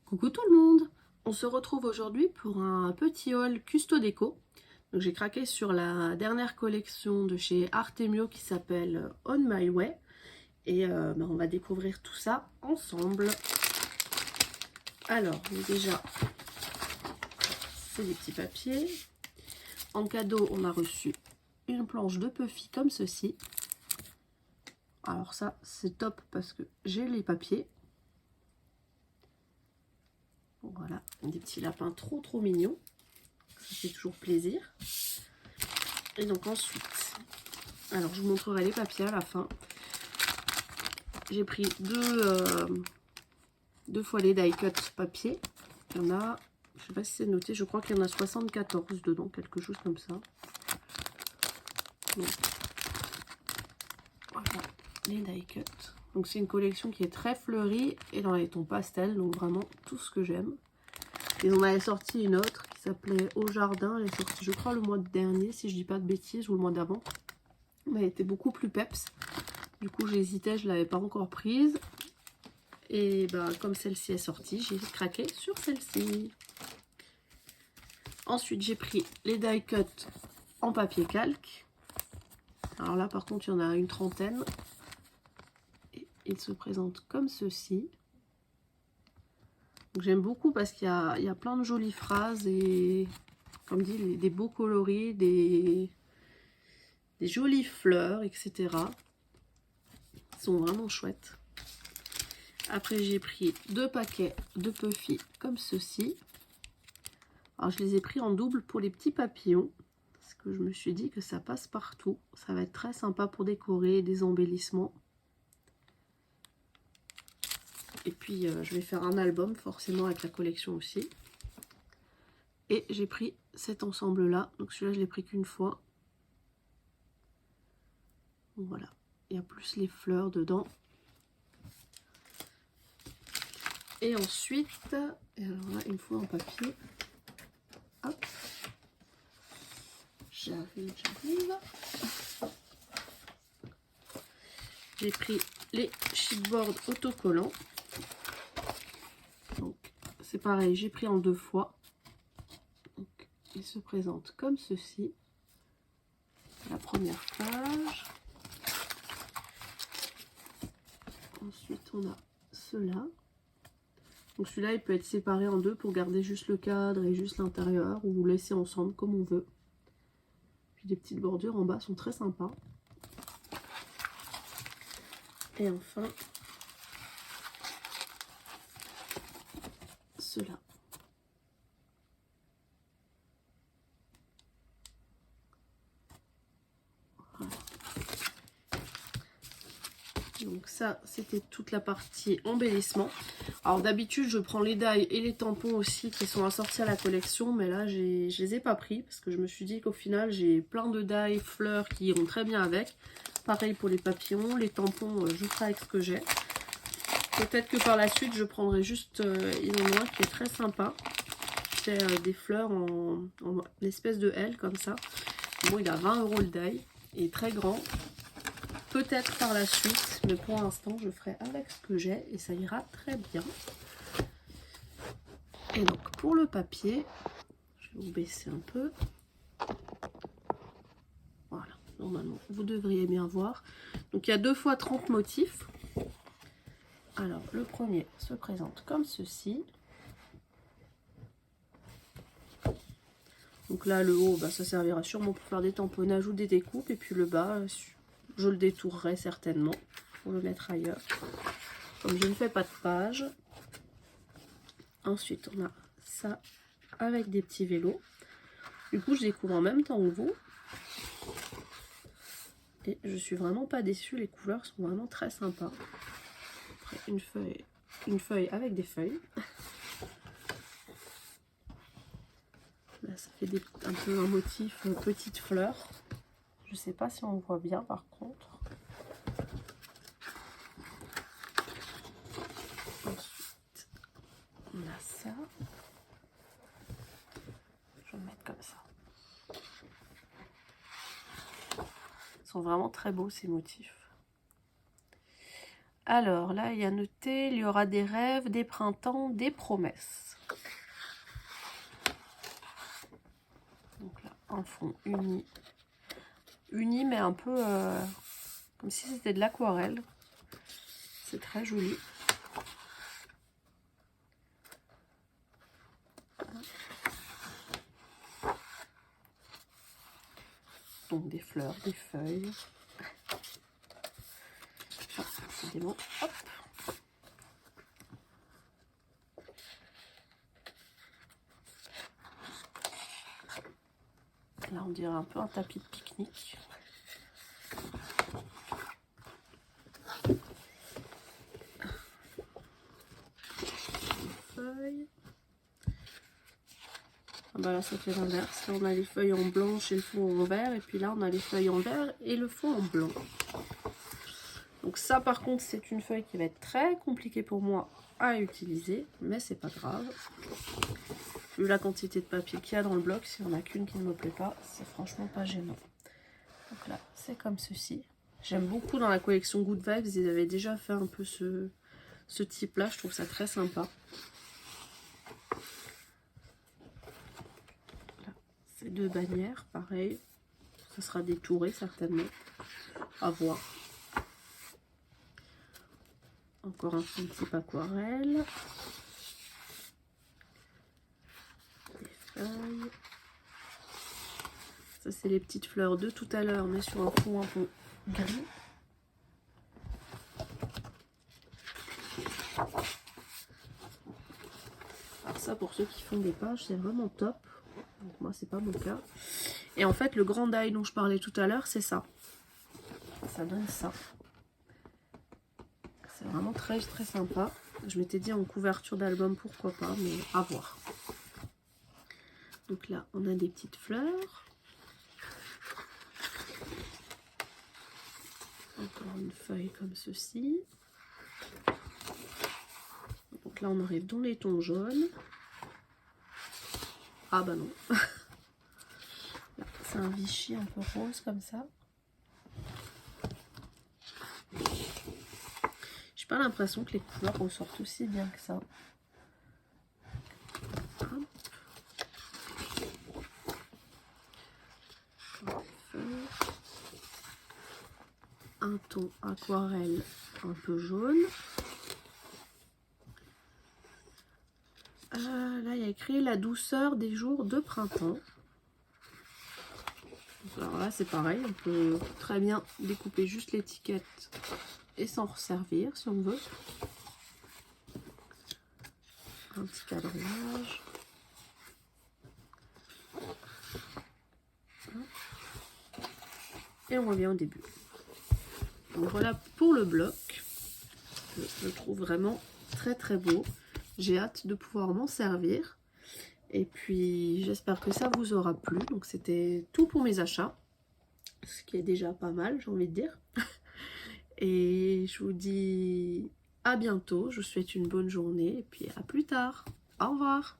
Coucou tout le monde! On se retrouve aujourd'hui pour un petit haul Custo Déco. Donc j'ai craqué sur la dernière collection de chez Artemio qui s'appelle On My Way. Et on va découvrir tout ça ensemble. Alors, déjà, c'est des petits papiers. En cadeau, on a reçu une planche de Puffy comme ceci. Alors ça, c'est top parce que j'ai les papiers. Voilà, des petits lapins trop mignons. Ça fait toujours plaisir. Et donc ensuite, alors je vous montrerai les papiers à la fin. J'ai pris deux fois les die cut papier. Il y en a, je sais pas si c'est noté, je crois qu'il y en a 74 dedans, quelque chose comme ça. Donc, voilà, les die cut. Donc c'est une collection qui est très fleurie et dans les tons pastels, donc vraiment tout ce que j'aime. Ils en avaient sorti une autre qui s'appelait Au Jardin. Elle est sortie, je crois, le mois dernier, si je dis pas de bêtises, ou le mois d'avant. Mais elle était beaucoup plus peps. Du coup, j'hésitais, je l'avais pas encore prise. Et bah, comme celle-ci est sortie, j'ai craqué sur celle-ci. Ensuite, j'ai pris les die cut en papier calque. Alors là, par contre, il y en a une trentaine. Et ils se présentent comme ceci. J'aime beaucoup parce qu'il y a plein de jolies phrases et, comme dit, des beaux coloris, des jolies fleurs, etc. Ils sont vraiment chouettes. Après, j'ai pris deux paquets de Puffy comme ceci. Alors, je les ai pris en double pour les petits papillons. Parce que je me suis dit que ça passe partout. Ça va être très sympa pour décorer des embellissements. Et puis, je vais faire un album forcément avec la collection aussi. Et j'ai pris cet ensemble-là. Donc, celui-là, je l'ai pris qu'une fois. Donc, voilà. Il y a plus les fleurs dedans. Et ensuite, alors là, une fois en papier. Hop. J'arrive. J'ai pris les chipboards autocollants. Donc, c'est pareil, j'ai pris en deux fois. Donc, ils se présentent comme ceci. La première page. Ensuite, on a ceux-là. Donc, celui-là, il peut être séparé en deux pour garder juste le cadre et juste l'intérieur, ou vous laisser ensemble comme on veut. Puis, les petites bordures en bas sont très sympas. Et enfin, ceux-là. Voilà. Donc ça, c'était toute la partie embellissement. Alors d'habitude, je prends les die et les tampons aussi qui sont assortis à la collection. Mais là, je les ai pas pris parce que je me suis dit qu'au final, j'ai plein de die fleurs qui iront très bien avec. Pareil pour les papillons. Les tampons, je ferai avec ce que j'ai. Peut-être que par la suite, je prendrai juste il y en a un qui est très sympa. C'est des fleurs en espèce de L comme ça. Bon, il a 20 € le die. Il est très grand. Peut-être par la suite, mais pour l'instant, je ferai avec ce que j'ai et ça ira très bien. Et donc, pour le papier, je vais vous baisser un peu. Voilà, normalement, vous devriez bien voir. Donc, il y a 2 fois 30 motifs. Alors, le premier se présente comme ceci. Donc là, le haut, bah, ça servira sûrement pour faire des tamponnages ou des découpes. Et puis le bas, je le détourerai certainement pour le mettre ailleurs. Comme je ne fais pas de page. Ensuite, on a ça avec des petits vélos. Du coup, je découvre en même temps que vous. Et je suis vraiment pas déçue. Les couleurs sont vraiment très sympas. Après, une feuille avec des feuilles. Là, ça fait un peu un motif petite fleur. Je sais pas si on voit bien par contre. Ensuite, on a ça. Je vais le mettre comme ça. Ils sont vraiment très beaux ces motifs. Alors là, il y a noté, il y aura des rêves, des printemps, des promesses. Donc là, un fond uni. Uni, mais un peu comme si c'était de l'aquarelle. C'est très joli. Donc des fleurs, des feuilles. Décidément, hop. Là, on dirait un peu un tapis de pique-nique. Feuilles. Ah bah là, ça fait l'inverse. Là, on a les feuilles en blanche et le fond en vert. Et puis là, on a les feuilles en vert et le fond en blanc. Donc ça, par contre, c'est une feuille qui va être très compliquée pour moi à utiliser. Mais c'est pas grave. Vu la quantité de papier qu'il y a dans le bloc, s'il n'y en a qu'une qui ne me plaît pas, c'est franchement pas gênant. Donc là, c'est comme ceci. J'aime beaucoup dans la collection Good Vibes, ils avaient déjà fait un peu ce type-là, je trouve ça très sympa. Là, ces deux bannières, pareil. Ça sera détouré certainement. À voir. Encore un fond de type aquarelle. Des feuilles. Ça, c'est les petites fleurs de tout à l'heure, mais sur un fond un peu gris. Alors ça, pour ceux qui font des pages, c'est vraiment top. Donc moi, c'est pas mon cas. Et en fait, le grand die dont je parlais tout à l'heure, c'est ça. Ça donne ça. C'est vraiment très très sympa. Je m'étais dit en couverture d'album, pourquoi pas, mais à voir. Donc là, on a des petites fleurs. Encore une feuille comme ceci. Donc là, on arrive dans les tons jaunes. Ah bah non. Là, c'est un Vichy un peu rose comme ça. J'ai pas l'impression que les couleurs ressortent aussi bien que ça. Un ton aquarelle un peu jaune. Là, il y a écrit la douceur des jours de printemps. Alors là, c'est pareil, on peut très bien découper juste l'étiquette et s'en resservir si on veut. Un petit cadronnage. Et on revient au début. Donc voilà pour le bloc. Je le trouve vraiment très très beau. J'ai hâte de pouvoir m'en servir. Et puis j'espère que ça vous aura plu. Donc c'était tout pour mes achats. Ce qui est déjà pas mal, j'ai envie de dire. Et je vous dis à bientôt. Je vous souhaite une bonne journée. Et puis à plus tard. Au revoir.